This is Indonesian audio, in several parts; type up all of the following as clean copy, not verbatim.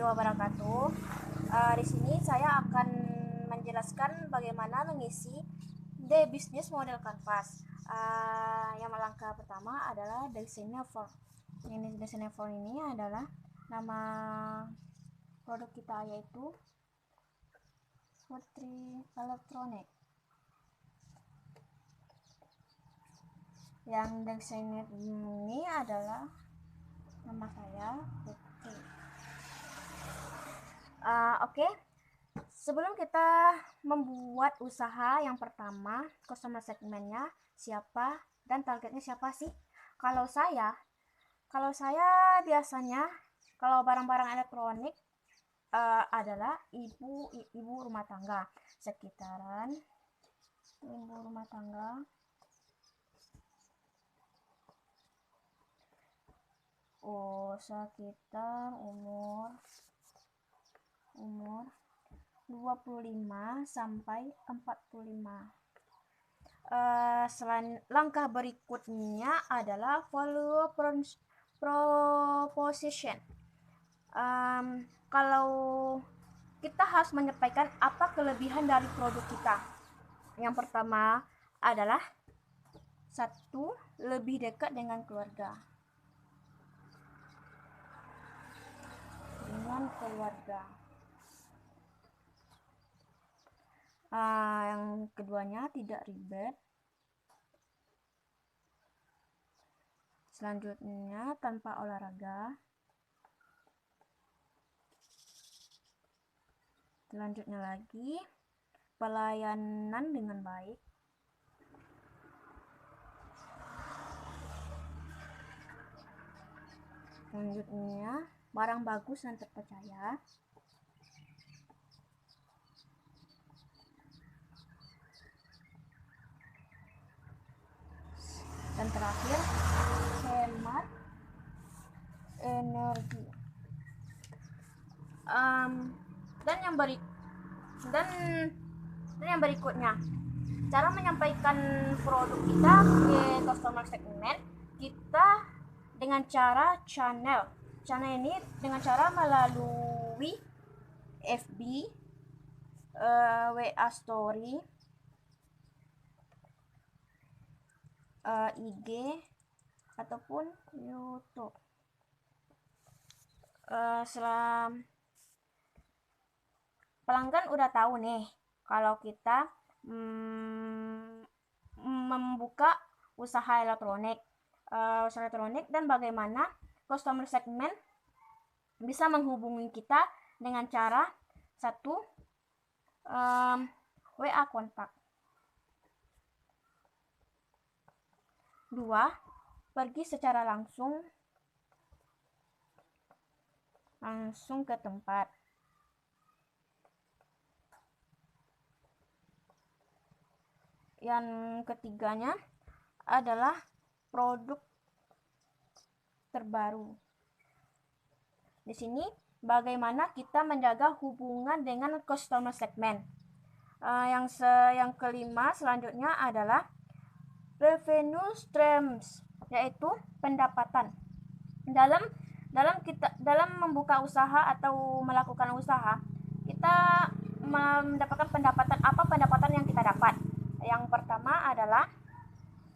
wabarakatuh. Di sini saya akan menjelaskan bagaimana mengisi The Business Model Canvas. Yang langkah pertama adalah desainnya form. Ini desainnya form ini adalah nama produk kita, yaitu Putri Elektronik. Yang desainnya ini adalah nama saya, Putri. Oke. Sebelum kita membuat usaha, yang pertama customer segmennya siapa dan targetnya siapa sih? Kalau saya biasanya kalau barang-barang elektronik adalah ibu rumah tangga, sekitaran ibu rumah tangga sekitar umur 25 sampai 45. Langkah berikutnya adalah value proposition. Kalau kita harus menyampaikan apa kelebihan dari produk kita. Yang pertama adalah 1. Lebih dekat dengan keluarga. Yang keduanya tidak ribet. Selanjutnya tanpa olahraga. Selanjutnya lagi pelayanan dengan baik. Selanjutnya barang bagus dan terpercaya. Dan terakhir, hemat energi. Dan yang berikutnya, cara menyampaikan produk kita ke customer segment kita dengan cara channel ini dengan cara melalui FB, WA Story, IG ataupun YouTube. Pelanggan udah tahu nih kalau kita membuka usaha elektronik, dan bagaimana customer segment bisa menghubungi kita dengan cara 1. WA kontak. 2. Pergi secara langsung ke tempat. Yang ketiganya adalah produk terbaru. Di sini bagaimana kita menjaga hubungan dengan customer segment. Yang kelima selanjutnya adalah revenue streams, yaitu pendapatan. Dalam membuka usaha atau melakukan usaha, kita mendapatkan pendapatan. Apa pendapatan yang kita dapat? Yang pertama adalah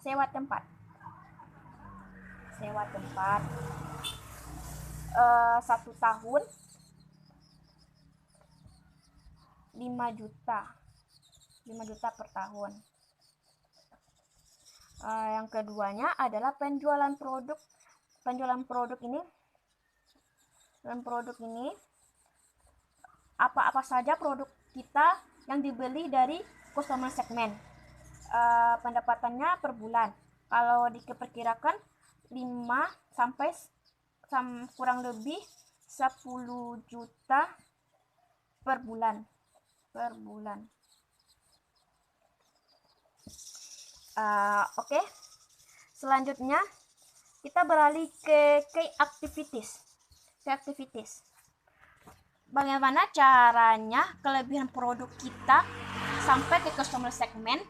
sewa tempat. 1 tahun 5 juta per tahun. Yang keduanya adalah penjualan produk ini apa saja produk kita yang dibeli dari customer segment. Pendapatannya per bulan. Kalau diperkirakan 5 sampai kurang lebih 10 juta per bulan. Oke. Selanjutnya kita beralih ke key activities. Bagaimana caranya kelebihan produk kita sampai ke customer segment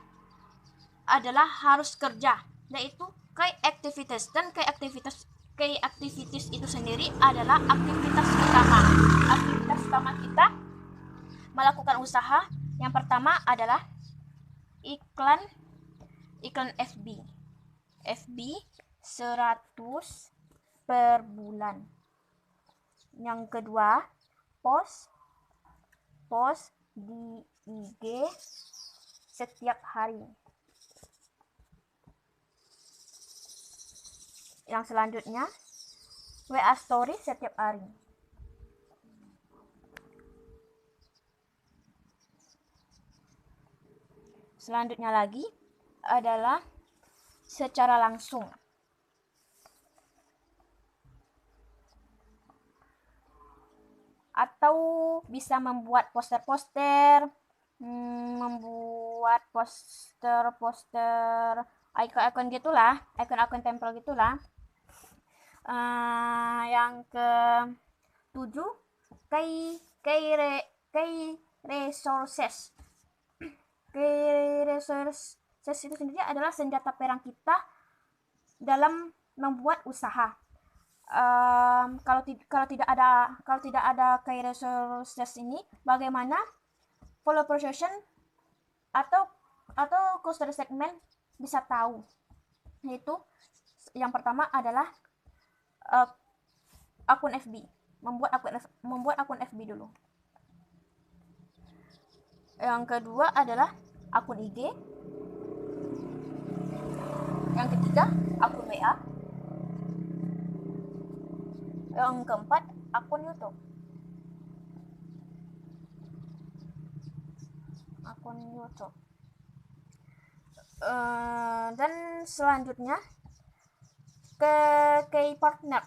adalah harus kerja, yaitu key activities. Dan key activities key activities itu sendiri adalah aktivitas utama. Aktivitas utama kita melakukan usaha yang pertama adalah iklan FB. FB 100 per bulan. Yang kedua, post di IG setiap hari. Yang selanjutnya, WA story setiap hari. Selanjutnya lagi adalah secara langsung. Atau bisa membuat poster-poster, membuat poster-poster icon-icon gitulah, icon-icon tempel gitulah. Yang ke-7, key resources. Key resources itu sendiri adalah senjata perang kita dalam membuat usaha. Kalau tidak ada key resources ini, bagaimana follow precision atau customer segment bisa tahu? Yaitu yang pertama adalah akun FB. Membuat akun FB dulu. Yang kedua adalah akun IG. Yang ketiga, akun WA. Yang keempat, akun YouTube. Dan selanjutnya ke key partner.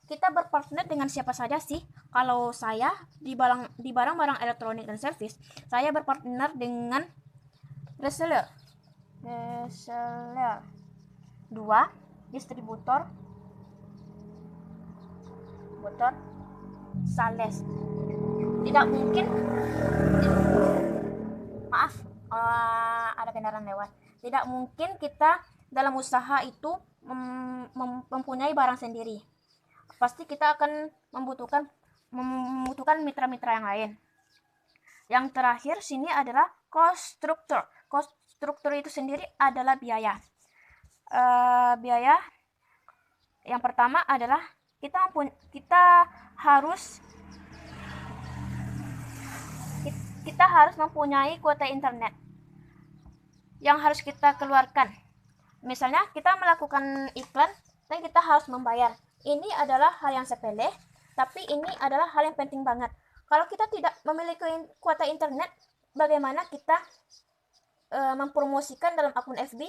Kita berpartner dengan siapa saja sih? Kalau saya di barang-barang elektronik dan service, saya berpartner dengan reseller. 2, distributor, sales. Tidak mungkin, maaf, ada kendaraan lewat. Tidak mungkin kita dalam usaha itu mempunyai barang sendiri. Pasti kita akan membutuhkan mitra-mitra yang lain. Yang terakhir sini adalah cost structure. Cost structure itu sendiri adalah biaya. Biaya yang pertama adalah kita harus mempunyai kuota internet yang harus kita keluarkan. Misalnya kita melakukan iklan dan kita harus membayar. Ini adalah hal yang sepele, tapi ini adalah hal yang penting banget. Kalau kita tidak memiliki kuota internet, bagaimana kita mempromosikan dalam akun FB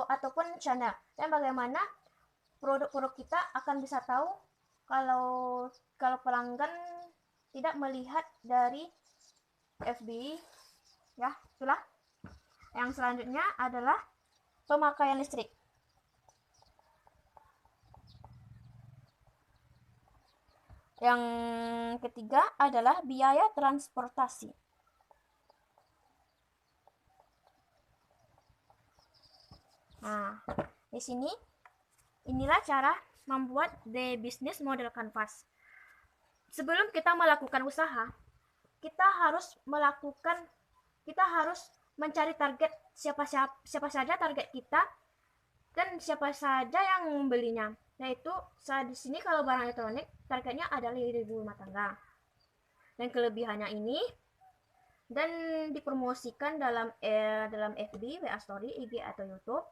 ataupun channel? Dan bagaimana produk-produk kita akan bisa tahu kalau pelanggan tidak melihat dari FB? Ya, itulah. Yang selanjutnya adalah pemakaian listrik. Yang ketiga adalah biaya transportasi. Nah, di sini inilah cara membuat the business model canvas. Sebelum kita melakukan usaha, kita harus mencari target, siapa saja target kita dan siapa saja yang membelinya. Yaitu di sini kalau barang elektronik targetnya adalah ibu rumah tangga. Dan kelebihannya ini dan dipromosikan dalam FB, WA Story, IG atau YouTube.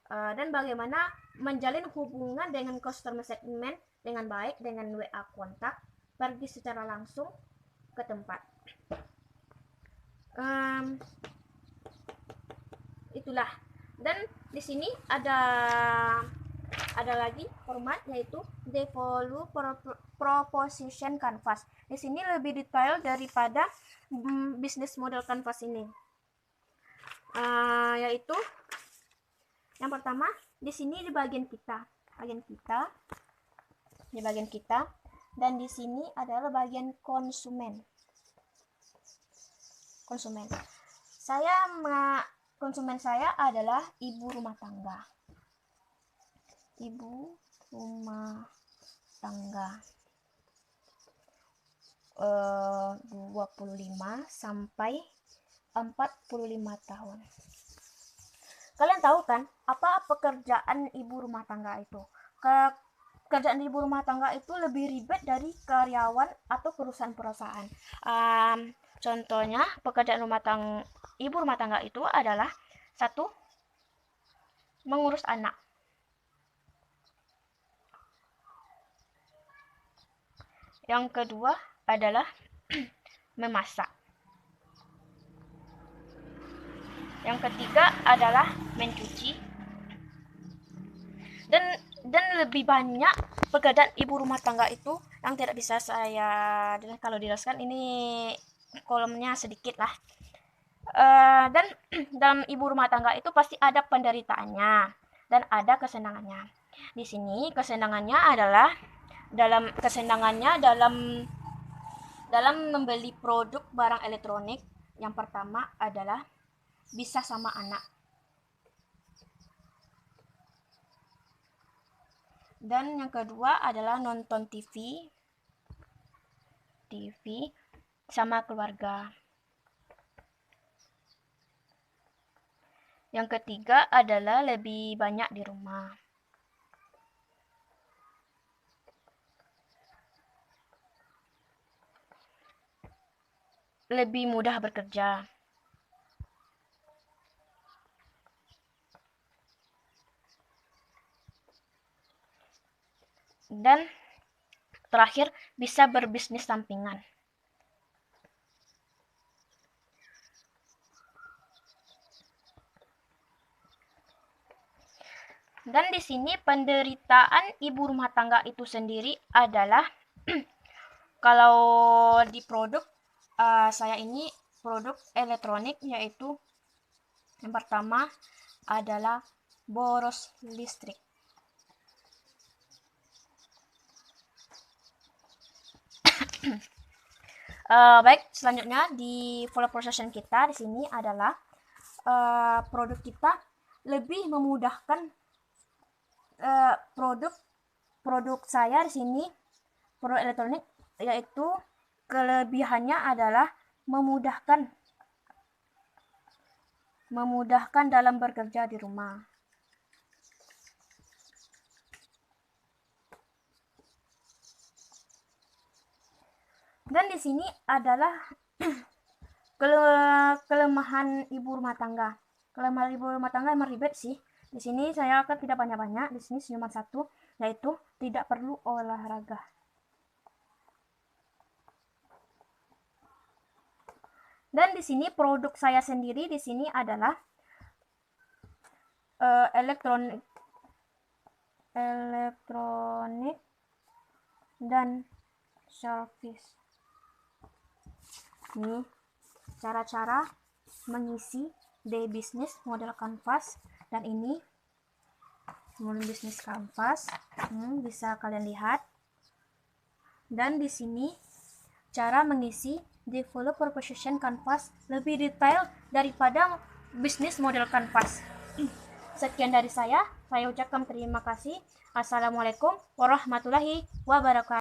Dan bagaimana menjalin hubungan dengan customer segment dengan baik dengan WA kontak, pergi secara langsung ke tempat. Itulah. Dan di sini ada lagi format, yaitu Develop Proposition Canvas. Di sini lebih detail daripada business model canvas ini. Yaitu yang pertama di sini di bagian kita, dan di sini adalah bagian konsumen. Konsumen saya adalah ibu rumah tangga. ibu rumah tangga 25 sampai 45 tahun. Kalian tahu kan apa pekerjaan ibu rumah tangga itu? Pekerjaan ibu rumah tangga itu lebih ribet dari karyawan atau perusahaan-perusahaan. Contohnya pekerjaan ibu rumah tangga itu adalah satu, mengurus anak. Yang kedua adalah memasak. Yang ketiga adalah mencuci. Dan lebih banyak pekerjaan ibu rumah tangga itu yang tidak bisa saya kalau dijelaskan, ini kolomnya sedikit lah. Dan dalam ibu rumah tangga itu pasti ada penderitaannya dan ada kesenangannya. Di sini kesenangannya adalah dalam membeli produk barang elektronik. Yang pertama adalah bisa sama anak. Dan yang kedua adalah nonton TV sama keluarga. Yang ketiga adalah lebih banyak di rumah. Lebih mudah bekerja. Dan terakhir, bisa berbisnis sampingan. Dan di sini penderitaan ibu rumah tangga itu sendiri adalah kalau di produk saya ini produk elektronik, yaitu yang pertama adalah boros listrik. Baik, selanjutnya di flow procession kita di sini adalah produk kita lebih memudahkan. Produk saya di sini produk elektronik, yaitu kelebihannya adalah memudahkan dalam bekerja di rumah. Dan di sini adalah kelemahan ibu rumah tangga. Kelemahan ibu rumah tangga emang ribet sih. Di sini saya akan tidak banyak-banyak. Di sini cuma satu, yaitu tidak perlu olahraga. Dan di sini produk saya sendiri di sini adalah elektronik dan service. Ini cara-cara mengisi D-Business model kanvas, dan ini model bisnis kanvas, bisa kalian lihat. Dan di sini cara mengisi developer position kanvas lebih detail daripada bisnis model kanvas. Sekian dari saya ucapkan terima kasih. Assalamualaikum warahmatullahi wabarakatuh.